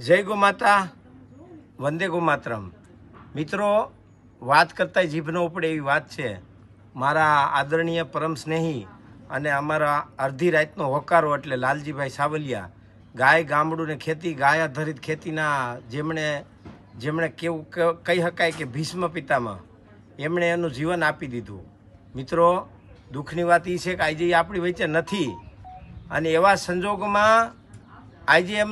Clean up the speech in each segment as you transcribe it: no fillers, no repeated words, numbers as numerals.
જય ગો માતા, વંદે ગો માતરમ। મિત્રો, વાત કરતા જીભનો ઉપડે એવી વાત છે। મારા આદરણીય પરમ સ્નેહી અને અમારા અડધી રાતનો હોકારો એટલે લાલજીભાઈ સાવલિયા, ગાય ગામડું ને ખેતી, ગાય આધારિત ખેતીના જેમણે કેવું કહી શકાય કે ભીષ્મ પિતામહ, એમણે એનું જીવન આપી દીધું। મિત્રો, દુઃખની વાત એ છે કે આજે એ આપણી વચ્ચે નથી અને એવા સંજોગોમાં આજે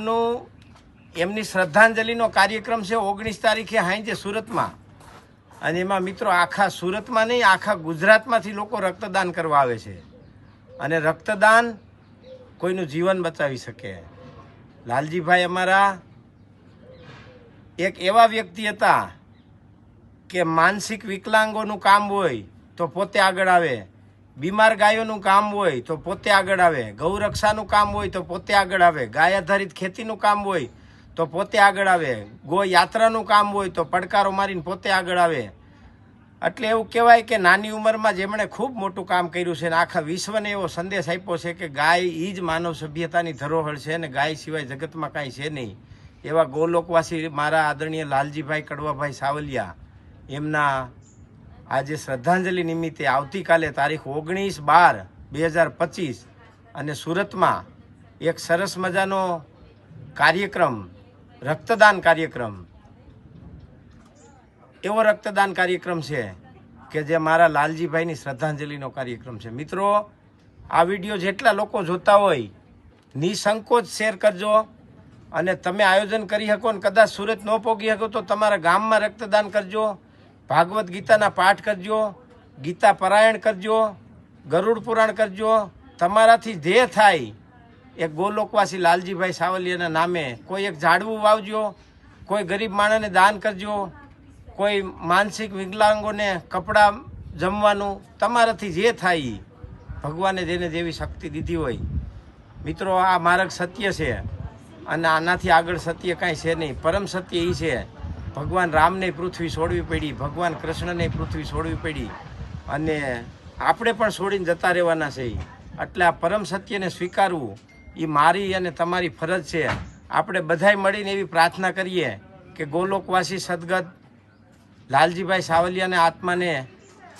એમની શ્રદ્ધાંજલિનો કાર્યક્રમ છે 19 તારીખે હાંજે સુરતમાં। અને એમાં મિત્રો આખા સુરતમાં નહીં, આખા ગુજરાતમાંથી લોકો રક્તદાન કરવા આવે છે અને રક્તદાન કોઈનું જીવન બચાવી શકે। લાલજીભાઈ અમારા એક એવા વ્યક્તિ હતા કે માનસિક વિકલાંગોનું કામ હોય તો પોતે આગળ આવે, બીમાર ગાયોનું કામ હોય તો પોતે આગળ આવે, ગૌરક્ષાનું કામ હોય તો પોતે આગળ આવે, ગાય આધારિત ખેતીનું કામ હોય તો પોતે આગળ આવે, ગો યાત્રાનું કામ હોય તો પડકારો મારીને પોતે આગળ આવે। એટલે એવું કહેવાય કે નાની ઉંમરમાં જેમણે ખૂબ મોટું કામ કર્યું છે અને આખા વિશ્વને એવો સંદેશ આપ્યો છે કે ગાય એ જ માનવ સભ્યતાની ધરોહર છે અને ગાય સિવાય જગતમાં કાંઈ છે નહીં। એવા ગોલોકવાસી મારા આદરણીય લાલજીભાઈ કડવાભાઈ સાવલિયા, એમના આજે શ્રદ્ધાંજલિ નિમિત્તે આવતીકાલે તારીખ 19/12/2025 અને સુરતમાં એક સરસ મજાનો કાર્યક્રમ, રક્તદાન કાર્યક્રમ, એવો રક્તદાન કાર્યક્રમ છે કે જે મારા લાલજીભાઈની શ્રદ્ધાંજલિનો કાર્યક્રમ છે। મિત્રો, આ વિડીયો જેટલા લોકો જોતા હોય નિસંકોચ શેર કરજો અને તમે આયોજન કરી શકો ને કદાચ સુરત ન પહોંચી શકો તો તમારા ગામમાં રક્તદાન કરજો, ભાગવત ગીતાના પાઠ કરજો, ગીતા પારાયણ કરજો, ગરુડ પુરાણ કરજો। તમારાથી જે થાય એક ગોલોકવાસી લાલજીભાઈ સાવલિયાના નામે કોઈ એક ઝાડવું વાવજો, કોઈ ગરીબ માણસને દાન કરજો, કોઈ માનસિક વિકલાંગોને કપડાં, જમવાનું, તમારાથી જે થાય ભગવાને જેને જેવી શક્તિ દીધી હોય। મિત્રો, આ માર્ગ સત્ય છે અને આનાથી આગળ સત્ય કાંઈ છે નહીં। પરમ સત્ય એ છે ભગવાન રામને પૃથ્વી છોડવી પડી, ભગવાન કૃષ્ણને પૃથ્વી છોડવી પડી અને આપણે પણ છોડીને જતા રહેવાના છે। એટલે આ પરમ સત્યને સ્વીકારવું એ મારી અને તમારી ફરજ છે। આપણે બધાય મળીને એવી પ્રાર્થના કરીએ કે ગોલોકવાસી સદગત લાલજીભાઈ સાવલિયાના આત્માને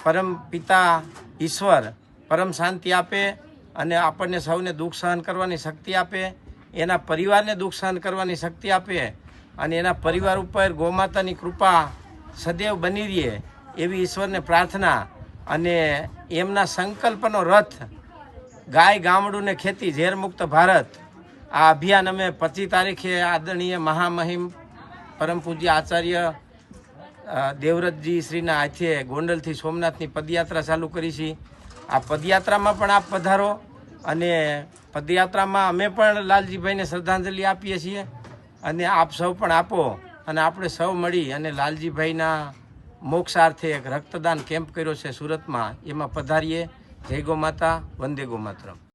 પરમ પિતા ઈશ્વર પરમ શાંતિ આપે અને આપણને સૌને દુઃખ સહન કરવાની શક્તિ આપે, એના પરિવારને દુઃખ સહન કરવાની શક્તિ આપે અને એના પરિવાર ઉપર ગૌમાતાની કૃપા સદૈવ બની રહે એવી ઈશ્વરને પ્રાર્થના। અને એમના સંકલ્પનો રથ ગાય ગામડું ને ખેતી ઝેર મુક્ત ભારત, આ અભિયાન અમે 25 તારીખે આદરણીય મહામહિમ પરમ પૂજ્ય આચાર્ય દેવવ્રતજી શ્રીના હાથે ગોંડલથી સોમનાથની પદયાત્રા ચાલુ કરી છે। આ પદયાત્રામાં પણ આપ પધારો અને પદયાત્રામાં અમે પણ લાલજીભાઈને શ્રદ્ધાંજલિ આપીએ છીએ અને આપ સૌ પણ આપો અને આપણે સૌ મળી અને લાલજીભાઈના મોક્ષાર્થે એક રક્તદાન કેમ્પ કર્યો છે સુરતમાં, એમાં પધારીએ। જય ગો માતા, વંદે ગો માતરમ।